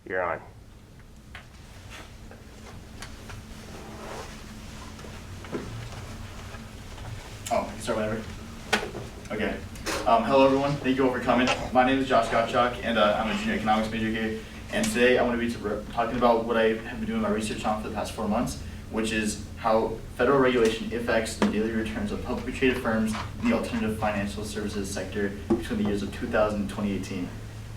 You're on. Oh, I can start whenever. Okay. Hello everyone, thank you all for coming. My name is Josh Gottschalk and I'm a junior economics major here. And today I'm going to be talking about what I have been doing my research on for the past 4 months, which is how federal regulation affects the daily returns of publicly traded firms in the alternative financial services sector between the years of 2000 and 2018.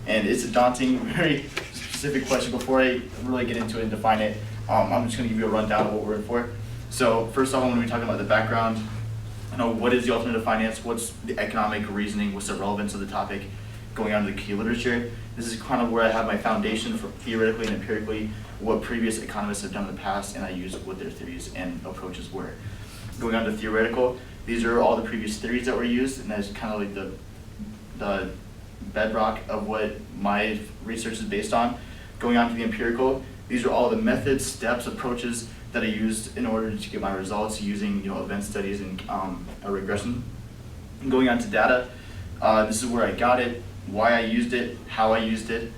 And it's a daunting, very specific question. Before I really get into it and define it, I'm just going to give you a rundown of what we're in for. So first off, I'm going to be talking about the background. What is the alternative finance? What's the economic reasoning? What's the relevance of the topic? Going on to the key literature. This is kind of where I have my foundation for theoretically and empirically what previous economists have done in the past, and I use what their theories and approaches were. Going on to theoretical, these are all the previous theories that were used, and that's kind of like the bedrock of what my research is based on. Going on to the empirical, these are all the methods, steps, approaches that I used in order to get my results using event studies and a regression. And going on to data, this is where I got it, why I used it, how I used it.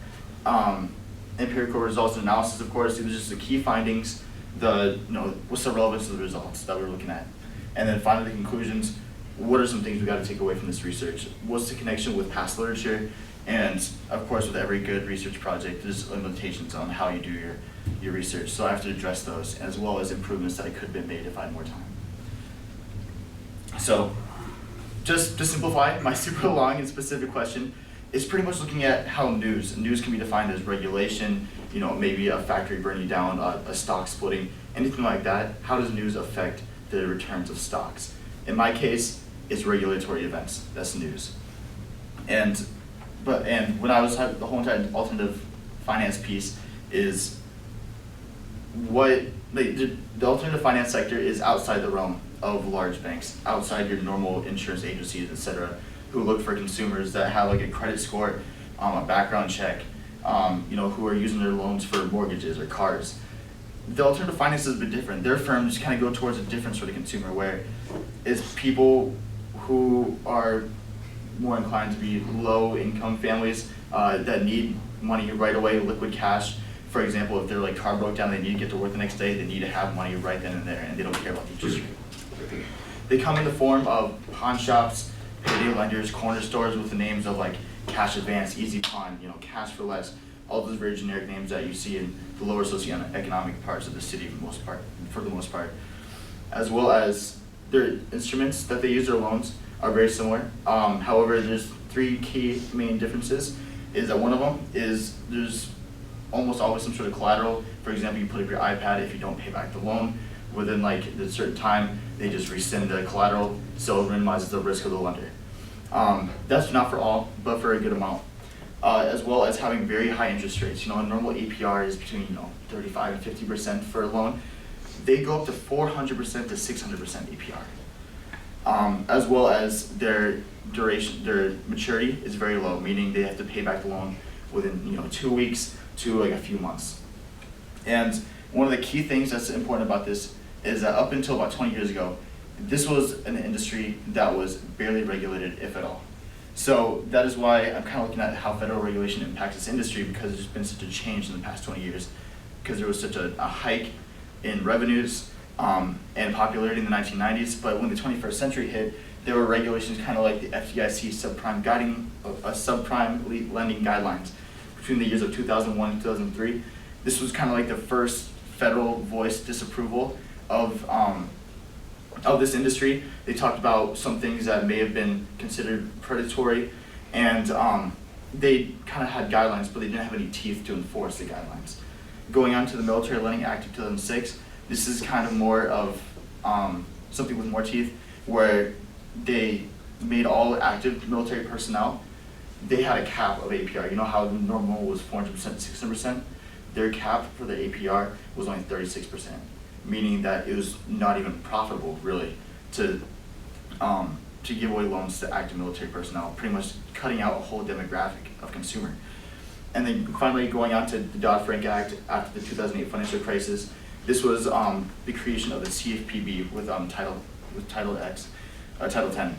Empirical results and analysis, of course, these are just the key findings, what's the relevance of the results that we're looking at. And then finally the conclusions, what are some things we got to take away from this research? What's the connection with past literature? And of course, with every good research project, there's limitations on how you do your research. So I have to address those, as well as improvements that could have been made if I had more time. So just to simplify my super long and specific question, it's pretty much looking at how news can be defined as regulation, maybe a factory burning down, a stock splitting, anything like that. How does news affect the returns of stocks? In my case, it's regulatory events. That's news. And when I was the whole entire alternative finance piece is what the alternative finance sector is outside the realm of large banks, outside your normal insurance agencies, etc., who look for consumers that have like a credit score, a background check, who are using their loans for mortgages or cars. The alternative finance is a bit different. Their firms kind of go towards a different sort of consumer, where it's people who are more inclined to be low-income families that need money right away, liquid cash. For example, if their car broke down, they need to get to work the next day, they need to have money right then and there, and they don't care about the interest rate. They come in the form of pawn shops, payday lenders, corner stores with the names of Cash Advance, Easy Pawn, Cash for Less, all those very generic names that you see in the lower socioeconomic parts of the city for the most part. As well as their instruments that they use, their loans, are very similar. However, there's 3 key main differences. Is that one of them is there's almost always some sort of collateral. For example, you put up your iPad, if you don't pay back the loan within a certain time, they just rescind the collateral, so it minimizes the risk of the lender. That's not for all, but for a good amount. As well as having very high interest rates. A normal APR is between 35 and 50% for a loan. They go up to 400% to 600% APR. As well as their duration, their maturity is very low, meaning they have to pay back the loan within 2 weeks to a few months. And one of the key things that's important about this is that up until about 20 years ago, this was an industry that was barely regulated, if at all. So that is why I'm kind of looking at how federal regulation impacts this industry, because there's been such a change in the past 20 years, because there was such a hike in revenues and popularity in the 1990s. But when the 21st century hit, there were regulations kind of like the FDIC subprime lending guidelines between the years of 2001 and 2003. This was kind of like the first federal voiced disapproval of this industry. They talked about some things that may have been considered predatory, and they kind of had guidelines, but they didn't have any teeth to enforce the guidelines. Going on to the Military Lending Act of 2006, this is kind of more of something with more teeth, where they made all active military personnel, they had a cap of APR. You know how normal was 400% to 600%? Their cap for the APR was only 36%, meaning that it was not even profitable, really, to give away loans to active military personnel, pretty much cutting out a whole demographic of consumer. And then finally going on to the Dodd-Frank Act after the 2008 financial crisis, this was the creation of the CFPB with Title 10.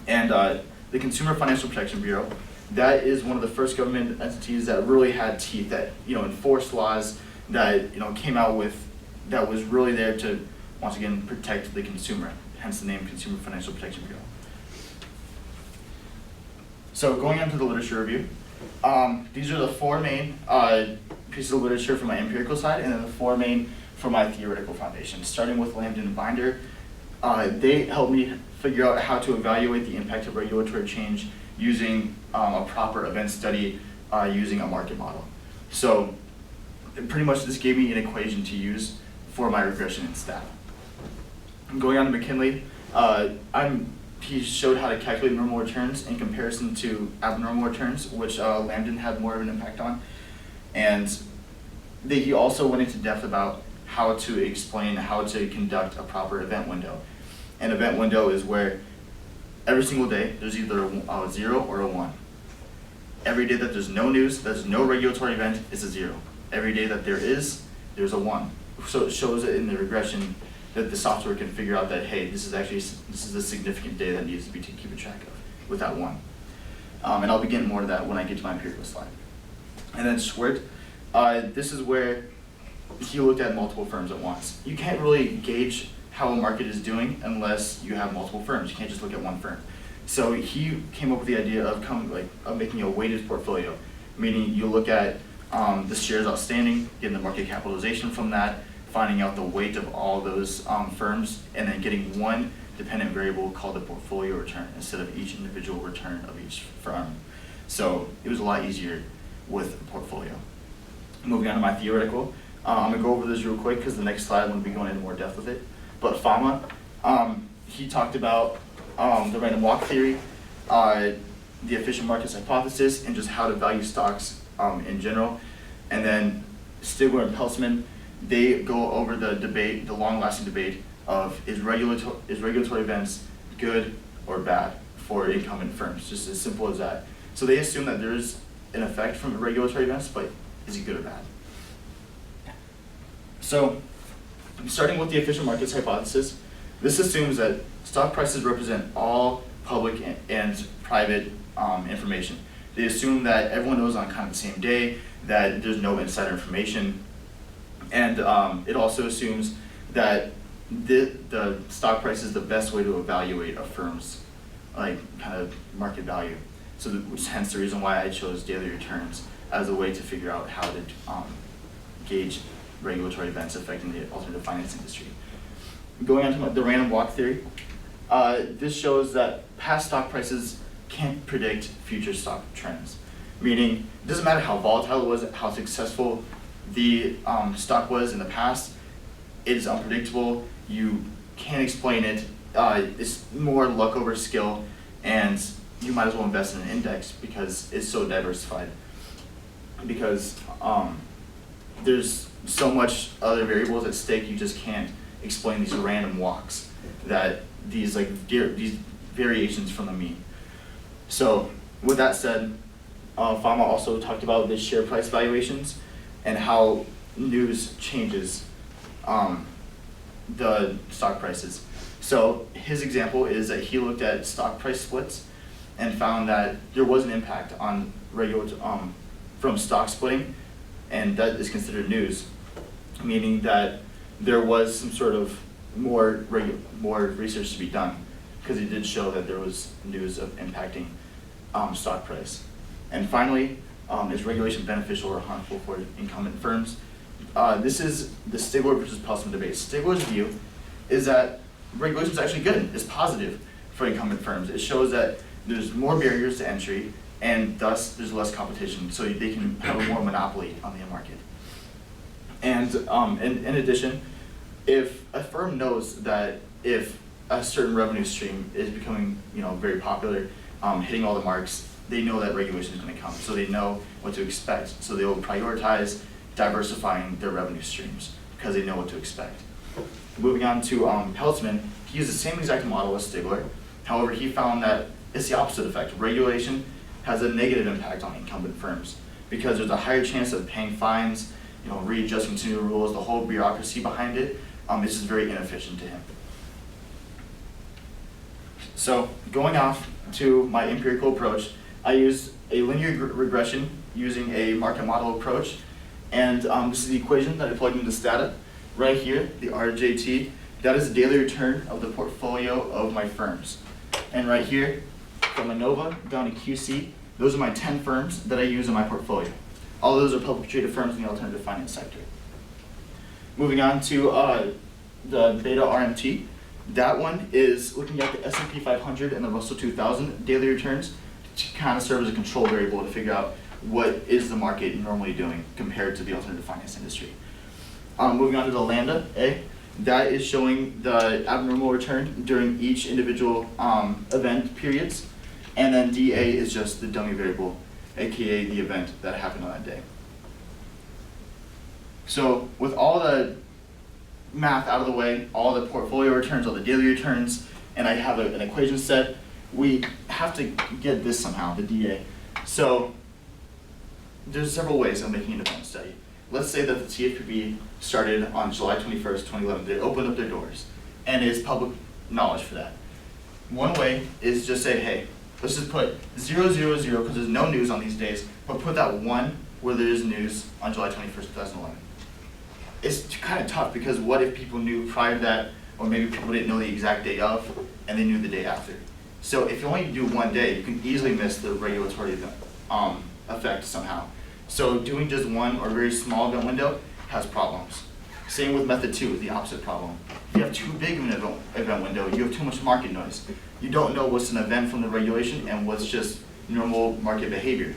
And the Consumer Financial Protection Bureau that is one of the first government entities that really had teeth, that enforced laws, that came out with, that was really there to once again protect the consumer. Hence the name Consumer Financial Protection Bureau. So going on to the literature review, these are the four main pieces of literature from my empirical side, and then the four main from my theoretical foundation. Starting with Lambden and Binder, they helped me figure out how to evaluate the impact of regulatory change using a proper event study using a market model. So pretty much this gave me an equation to use for my regression in stat. Going on to McKinley, he showed how to calculate normal returns in comparison to abnormal returns, which Lambden had more of an impact on. And he also went into depth about how to explain how to conduct a proper event window. An event window is where every single day there's either a 0 or a 1. Every day that there's no news, there's no regulatory event, is a 0. Every day that there's a 1. So it shows it in the regression that the software can figure out that, hey, this is a significant day that needs to be keeping track of with that 1. And I'll be getting more to that when I get to my empirical slide. And then Schwert, this is where he looked at multiple firms at once. You can't really gauge how a market is doing unless you have multiple firms. You can't just look at one firm. So he came up with the idea of making a weighted portfolio, meaning you look at the shares outstanding, getting the market capitalization from that, finding out the weight of all those firms, and then getting one dependent variable called the portfolio return instead of each individual return of each firm. So it was a lot easier with a portfolio. Moving on to my theoretical, I'm going to go over this real quick because the next slide I'm going to be going into more depth with it. But Fama, he talked about the random walk theory, the efficient markets hypothesis, and just how to value stocks in general. And then Stigler and Peltzman, they go over the debate, the long-lasting debate of is regulatory events good or bad for incumbent firms, just as simple as that. So they assume that there's an effect from regulatory events, but is it good or bad? So starting with the efficient markets hypothesis, this assumes that stock prices represent all public and private information. They assume that everyone knows on kind of the same day, that there's no insider information, and it also assumes that the stock price is the best way to evaluate a firm's kind of market value. So hence the reason why I chose daily returns as a way to figure out how to gauge regulatory events affecting the alternative finance industry. Going on to the random walk theory, this shows that past stock prices can't predict future stock trends. Meaning, it doesn't matter how volatile it was, how successful the stock was in the past, it is unpredictable, you can't explain it, it's more luck over skill, and you might as well invest in an index because it's so diversified. Because there's so much other variables at stake, you just can't explain these random walks, that these variations from the mean. So with that said, Fama also talked about the share price valuations and how news changes the stock prices. So his example is that he looked at stock price splits and found that there was an impact on from stock splitting, and that is considered news, meaning that there was some sort of more research to be done, because it did show that there was news of impacting stock price. And finally, is regulation beneficial or harmful for incumbent firms? This is the Stigler versus Peltzman debate. Stigler's view is that regulation is actually good, it's positive for incumbent firms. It shows that there's more barriers to entry, and thus there's less competition, so they can have a more monopoly on the market. And in addition, if a firm knows that if a certain revenue stream is becoming very popular, hitting all the marks, they know that regulation is going to come, so they know what to expect. So they will prioritize diversifying their revenue streams because they know what to expect. Moving on to Peltzman, he used the same exact model as Stigler. However, he found that it's the opposite effect. Regulation has a negative impact on incumbent firms because there's a higher chance of paying fines, readjusting to new rules, the whole bureaucracy behind it. This is very inefficient to him. So going off to my empirical approach, I use a linear regression using a market model approach. And this is the equation that I plugged into Stata. Right here, the RJT, that is the daily return of the portfolio of my firms. And right here, from ANOVA down to QC, those are my 10 firms that I use in my portfolio. All those are publicly traded firms in the alternative finance sector. Moving on to the beta RMT. That one is looking at the S&P 500 and the Russell 2000 daily returns to kind of serve as a control variable to figure out what is the market normally doing compared to the alternative finance industry. Moving on to the Lambda A, that is showing the abnormal return during each individual event periods. And then DA is just the dummy variable, aka the event that happened on that day. So with all the math out of the way, all the portfolio returns, all the daily returns, and I have an equation set, we have to get this somehow, the DA. So there's several ways of making an event study. Let's say that the CFPB started on July 21st, 2011. They opened up their doors, and it's public knowledge for that. One way is just say, hey, let's just put 000 because there's no news on these days, but put that 1 where there is news on July 21st, 2011. It's kind of tough because what if people knew prior to that, or maybe people didn't know the exact day of, and they knew the day after. So if you only do one day, you can easily miss the regulatory effect somehow. So doing just one or very small event window has problems. Same with method 2, the opposite problem. If you have too big of an event window, you have too much market noise. You don't know what's an event from the regulation and what's just normal market behavior.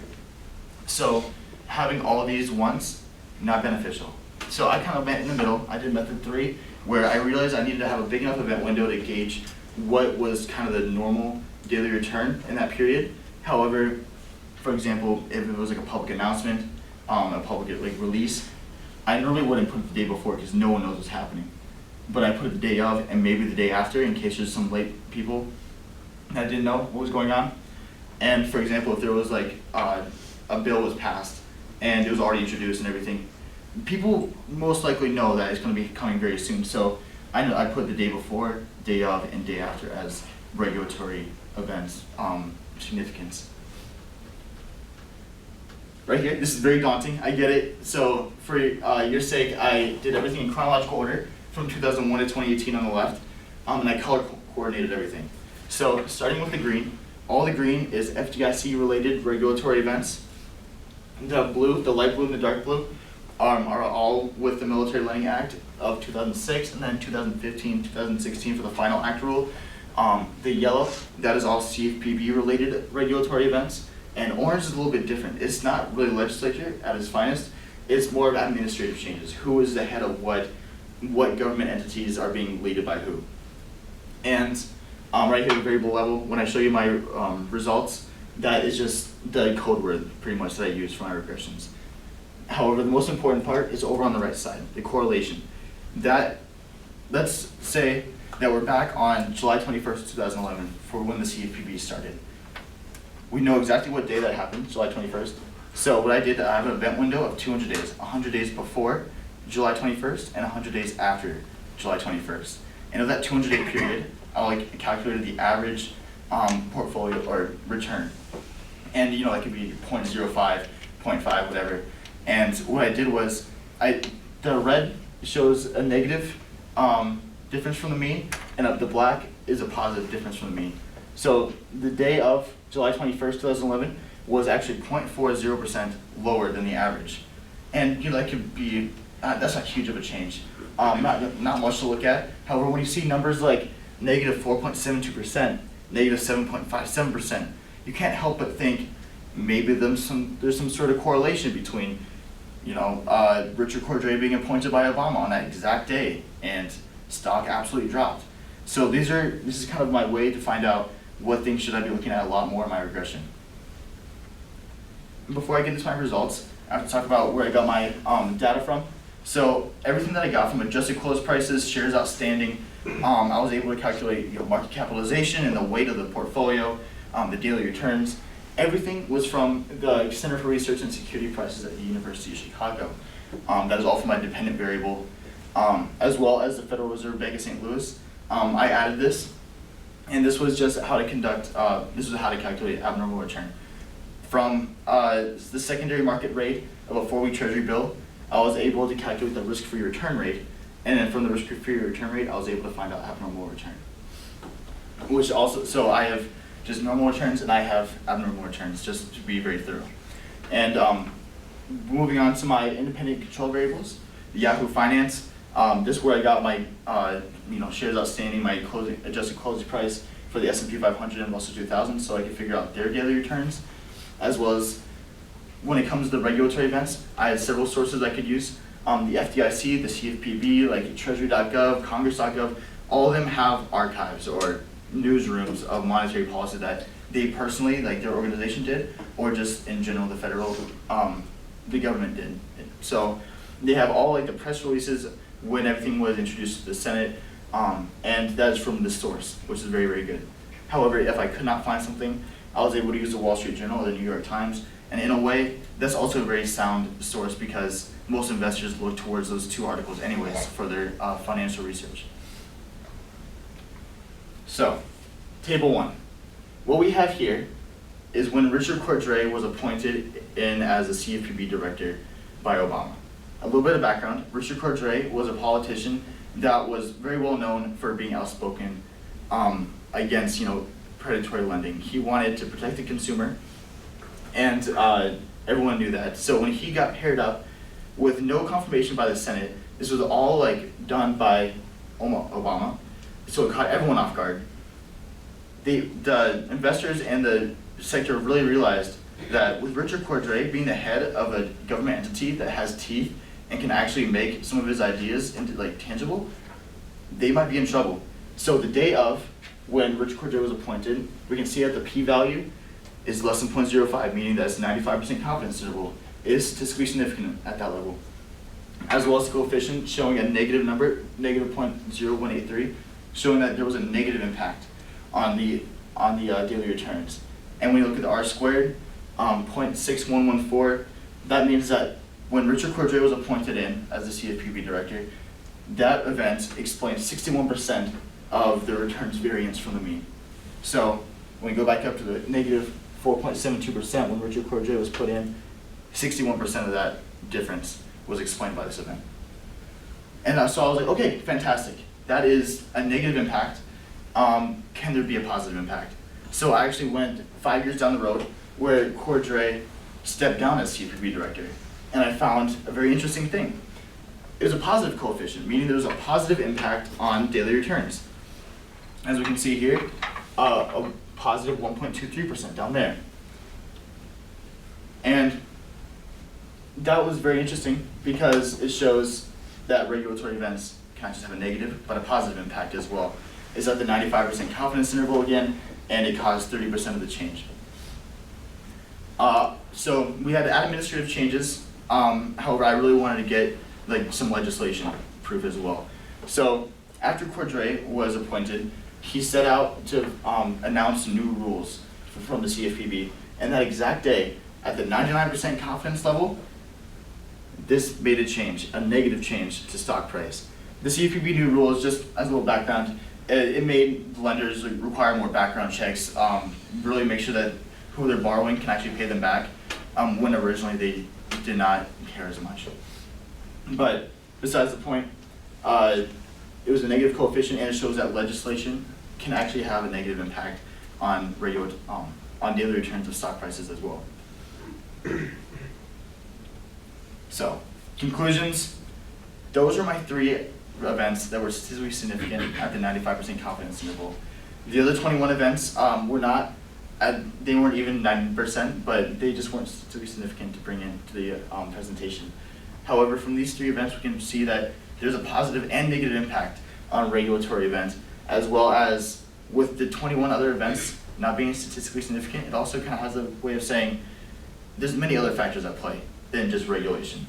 So having all of these once, not beneficial. So I kind of went in the middle. I did method 3, where I realized I needed to have a big enough event window to gauge what was kind of the normal daily return in that period. However, for example, if it was like a public announcement, a public release, I normally wouldn't put it the day before because no one knows what's happening. But I put it the day of and maybe the day after in case there's some late people that didn't know what was going on. And for example, if there was like a bill was passed and it was already introduced and everything, people most likely know that it's going to be coming very soon. So I put the day before, day of, and day after as regulatory events significance. Right here, this is very daunting, I get it. So for your sake, I did everything in chronological order from 2001 to 2018 on the left, and I color coordinated everything. So starting with the green, all the green is FDIC related regulatory events. The blue, the light blue and the dark blue are all with the Military Lending Act of 2006, and then 2015, 2016 for the final act rule. The yellow, that is all CFPB related regulatory events. And orange is a little bit different. It's not really legislature at its finest. It's more of administrative changes. Who is the head of what government entities are being led by who. And right here at the variable level, when I show you my results, that is just the code word pretty much that I use for my regressions. However, the most important part is over on the right side, the correlation. Let's say that we're back on July 21st, 2011 for when the CFPB started. We know exactly what day that happened, July 21st. So what I did, I have an event window of 200 days, 100 days before July 21st and 100 days after July 21st. And of that 200-day period, I calculated the average portfolio or return. And that could be 0.05, 0.5, whatever. And what I did was, the red shows a negative difference from the mean, and the black is a positive difference from the mean. So the day of July 21st, 2011 was actually 0.40% lower than the average. And that could be, that's not huge of a change. Not much to look at. However, when you see numbers like negative 4.72%, negative 7.57%, you can't help but think maybe there's some sort of correlation between Richard Cordray being appointed by Obama on that exact day and stock absolutely dropped. So this is kind of my way to find out what things should I be looking at a lot more in my regression. Before I get into my results, I have to talk about where I got my data from. So everything that I got from adjusted close prices, shares outstanding, I was able to calculate market capitalization and the weight of the portfolio, the daily returns. Everything was from the Center for Research and Security Prices at the University of Chicago. That is all from my dependent variable, as well as the Federal Reserve Bank of St. Louis. I added this, and this was just how to conduct, this was how to calculate abnormal return. From the secondary market rate of a 4-week treasury bill, I was able to calculate the risk-free return rate, and then from the risk-free return rate, I was able to find out abnormal return. Which also, so I have just normal returns and I have abnormal returns, just to be very thorough. And moving on to my independent control variables, the Yahoo Finance. This is where I got my shares outstanding, my adjusted closing price for the S&P 500 and Russell 2000, so I could figure out their daily returns, as well as when it comes to the regulatory events, I had several sources I could use. The FDIC, the CFPB, like Treasury.gov, Congress.gov, all of them have archives or newsrooms of monetary policy that they personally, like their organization did, or just in general the federal, the government did. So they have all like the press releases when everything was introduced to the Senate, and that is from this source, which is very, very good. However, if I could not find something, I was able to use the Wall Street Journal or the New York Times, and in a way, that's also a very sound source because most investors look towards those two articles anyways for their financial research. So, table 1. What we have here is when Richard Cordray was appointed in as the CFPB director by Obama. A little bit of background, Richard Cordray was a politician that was very well known for being outspoken against predatory lending. He wanted to protect the consumer, and everyone knew that. So when he got paired up with no confirmation by the Senate, this was all done by Obama, so it caught everyone off guard. The investors and the sector really realized that with Richard Cordray being the head of a government entity that has teeth and can actually make some of his ideas into tangible, they might be in trouble. So the day of when Richard Cordray was appointed, we can see that the p-value is less than 0.05, meaning that it's 95% confidence interval. It is statistically significant at that level. As well as the coefficient showing a negative number, negative 0.0183, showing that there was a negative impact on the daily returns. And when you look at the R-squared, 0.6114, that means that when Richard Cordray was appointed in as the CFPB director, that event explains 61% of the returns variance from the mean. So when we go back up to the negative 4.72% when Richard Cordray was put in, 61% of that difference was explained by this event. And so I was like, okay, fantastic. That is a negative impact. Can there be a positive impact? So I actually went 5 years down the road where Cordray stepped down as CFPB director, and I found a very interesting thing. It was a positive coefficient, meaning there was a positive impact on daily returns. As we can see here, a positive 1.23% down there. And that was very interesting because it shows that regulatory events can't just have a negative, but a positive impact as well. It's at the 95% confidence interval again, and it caused 30% of the change. So we had administrative changes. However, I really wanted to get some legislation proof as well. So after Cordray was appointed, he set out to announce new rules from the CFPB, and that exact day, at the 99% confidence level, this made a change, a negative change to stock price. The CFPB new rules, just as a little background, it made lenders require more background checks, really make sure that who they're borrowing can actually pay them back, when originally they did not care as much. But besides the point, it was a negative coefficient, and it shows that legislation can actually have a negative impact on daily returns of stock prices as well. So, conclusions. Those are my 3 events that were statistically significant at the 95% confidence interval. The other 21 events were not, they weren't even 90%, but they just weren't statistically significant to bring into the presentation. However, from these 3 events, we can see that there's a positive and negative impact on regulatory events, as well as with the 21 other events not being statistically significant, it also kind of has a way of saying there's many other factors at play than just regulation.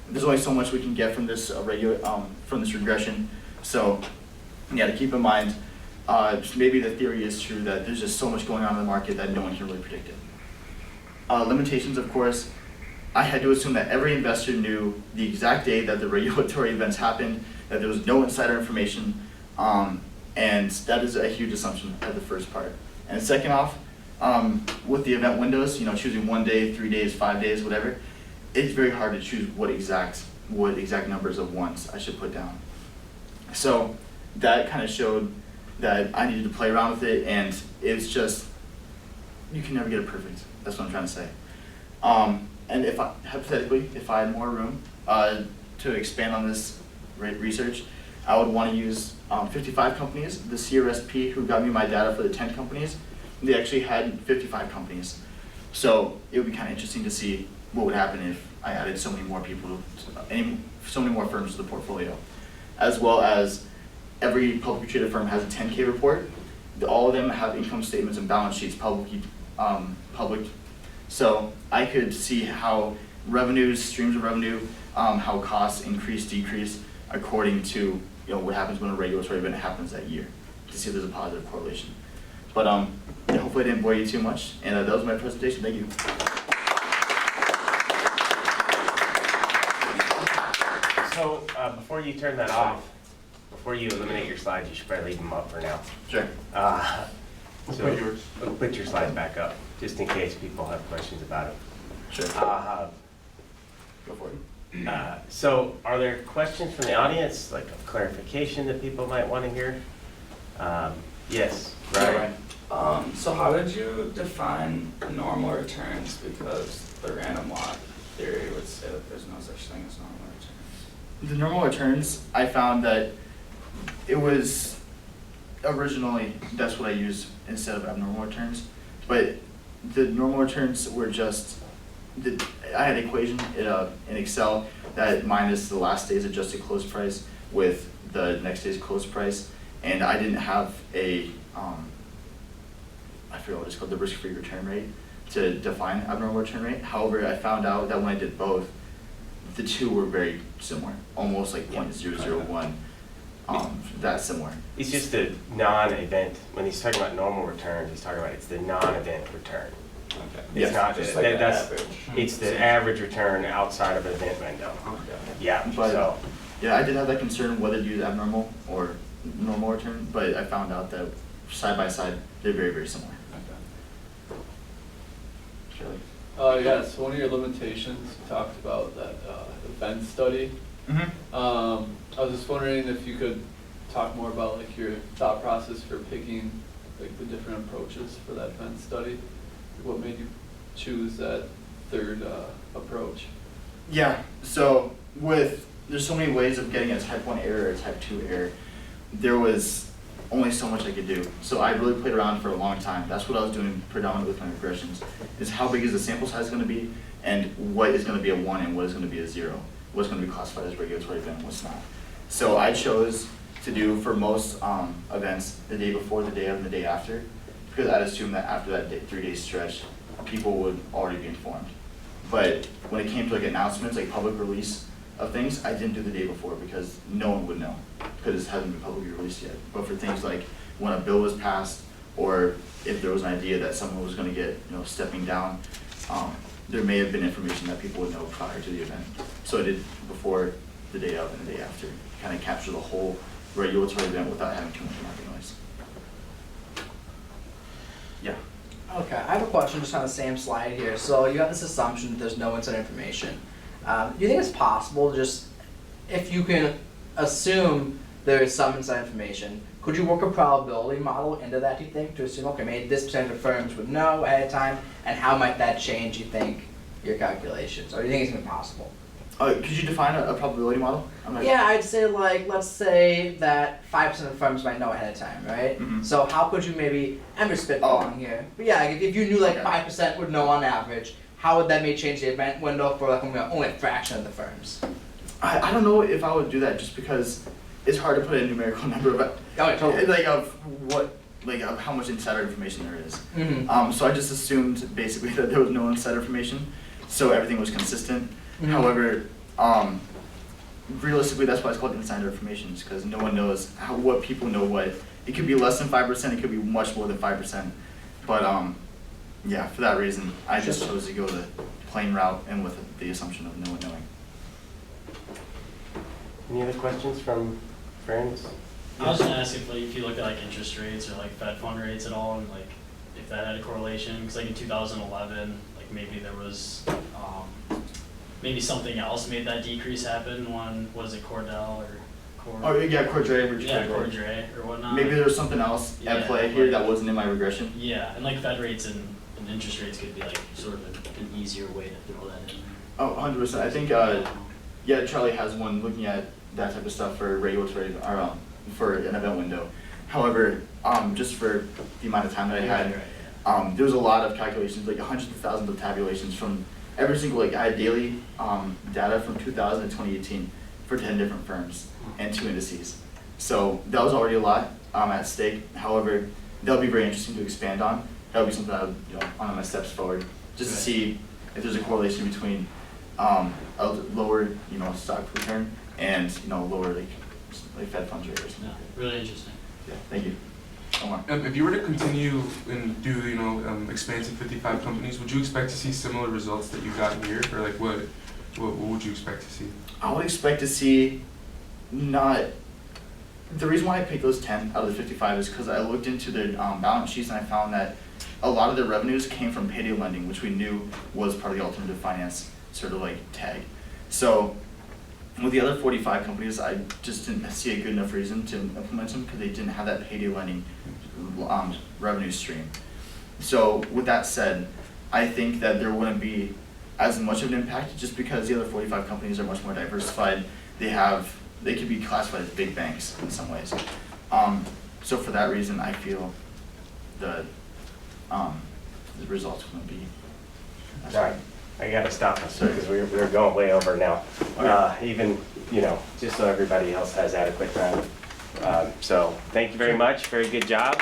There's only so much we can get from this from this regression. So, yeah, to keep in mind, maybe the theory is true that there's just so much going on in the market that no one can really predict it. Limitations, of course. I had to assume that every investor knew the exact day that the regulatory events happened, that there was no insider information, and that is a huge assumption at the first part. And second off, with the event windows, choosing 1 day, 3 days, 5 days, whatever, it's very hard to choose what exact numbers of ones I should put down. So that kind of showed that I needed to play around with it, and it's just, you can never get it perfect. That's what I'm trying to say. And hypothetically, if I had more room to expand on this research, I would want to use 55 companies. The CRSP, who got me my data for the 10 companies, they actually had 55 companies. So it would be kind of interesting to see what would happen if I added so many more people, so many more firms to the portfolio. As well as every publicly traded firm has a 10K report. All of them have income statements and balance sheets public. So I could see how revenues, streams of revenue, how costs increase, decrease, according to what happens when a regulatory event happens that year, to see if there's a positive correlation. But yeah, hopefully I didn't bore you too much, and that was my presentation. Thank you. So before you turn that off, before you eliminate your slides, you should probably leave them up for now. Sure. So put your slides back up, just in case people have questions about it. Sure. Go for it. So are there questions from the audience, like a clarification that people might want to hear? Yes, Ryan. So how did you define normal returns? Because the random walk theory would say that there's no such thing as normal returns. The normal returns, I found that it was originally, that's what I used instead of abnormal returns. But the normal returns were just, I had an equation in Excel that minus the last day's adjusted close price with the next day's close price. And I didn't have a, I forget what it's called, the risk-free return rate to define abnormal return rate. However, I found out that when I did both, the two were very similar, almost like 0.001, that similar. It's just the non-event, when he's talking about normal returns, he's talking about it's the non-event return. Okay. It's not Just the, like the that's, average. it's the average return outside of an event window. Okay. Yeah, But so, yeah, I did have that concern whether to use abnormal or normal return, but I found out that side by side, they're very, very similar. Okay. Shirley? Yeah, so one of your limitations, you talked about that event study. Mm-hmm. I was just wondering if you could talk more about like your thought process for picking like the different approaches for that event study. What made you choose that third approach? Yeah, so there's so many ways of getting a type 1 error or a type 2 error. There was only so much I could do. So I really played around for a long time. That's what I was doing predominantly with my regressions, is how big is the sample size going to be, and what is going to be a 1 and what is going to be a 0. What's going to be classified as regulatory event and what's not. So I chose to do, for most events, the day before, the day of, and the day after, because I'd assume that after that 3-day stretch, people would already be informed. But when it came to like announcements, like public release of things, I didn't do the day before because no one would know, because it hasn't been publicly released yet. But for things like when a bill was passed, or if there was an idea that someone was going to get, stepping down, there may have been information that people would know prior to the event. So I did before, the day of, and the day after, kind of capture the whole regulatory event without having too much market noise. Yeah. Okay, I have a question just on the same slide here. So you have this assumption that there's no inside information. Do you think it's possible just, if you can assume there is some inside information, could you work a probability model into that, do you think, to assume, okay, maybe this percentage of firms would know ahead of time, and how might that change, you think, your calculations? Or do you think it's even possible? Could you define a probability model? Yeah, I'd say let's say that 5% of firms might know ahead of time, right? Mhm. So how could you maybe, I'm just spitballing here, but yeah, if you knew 5% would know on average, how would that may change the event window for only a fraction of the firms? I don't know if I would do that, just because it's hard to put a numerical number of Totally. of how much insider information there is. Mm-hmm. So I just assumed basically that there was no insider information, so everything was consistent. Mhm. However, realistically, that's why it's called insider information, because no one knows what people know what. It could be less than 5%, it could be much more than 5%. But yeah, for that reason, I just chose to go the plain route and with the assumption of no one knowing. any other questions from friends? I was gonna ask if you look at interest rates or Fed fund rates at all, and if that had a correlation, because like in 2011, like maybe there was, maybe something else made that decrease happen when, was it Cordell or Oh, yeah, Cordray, Yeah, Cordray or whatnot. Maybe there was something else at Yeah, play here like- that wasn't in my regression. Yeah, and like Fed rates and interest rates could be like sort of an easier way to throw that in. Oh, 100%. I think, yeah, Charlie has one looking at that type of stuff for regulatory, or for an event window. However, just for the amount of time that I had, there was a lot of calculations, like hundreds of thousands of tabulations from every single, like I had daily data from 2000 to 2018 for 10 different firms and 2 indices. So that was already a lot at stake. However, that'll be very interesting to expand on. That would be something I would, on my steps forward, just to see if there's a correlation between a lower, stock return and, lower like Fed funds rate or something. Yeah, really interesting. Yeah, thank you. Omar. If you were to continue and do, expand to 55 companies, would you expect to see similar results that you got here, or like what would you expect to see? I would expect to see not. The reason why I picked those 10 out of the 55 is because I looked into their balance sheets and I found that a lot of their revenues came from payday lending, which we knew was part of the alternative finance sort of like tag. So with the other 45 companies, I just didn't see a good enough reason to implement them because they didn't have that payday lending revenue stream. So with that said, I think that there wouldn't be as much of an impact just because the other 45 companies are much more diversified. They could be classified as big banks in some ways. So for that reason, I feel the results wouldn't be. All right, I gotta stop us, because we're going way over now. Even, just so everybody else has adequate time. So, thank you very much, very good job.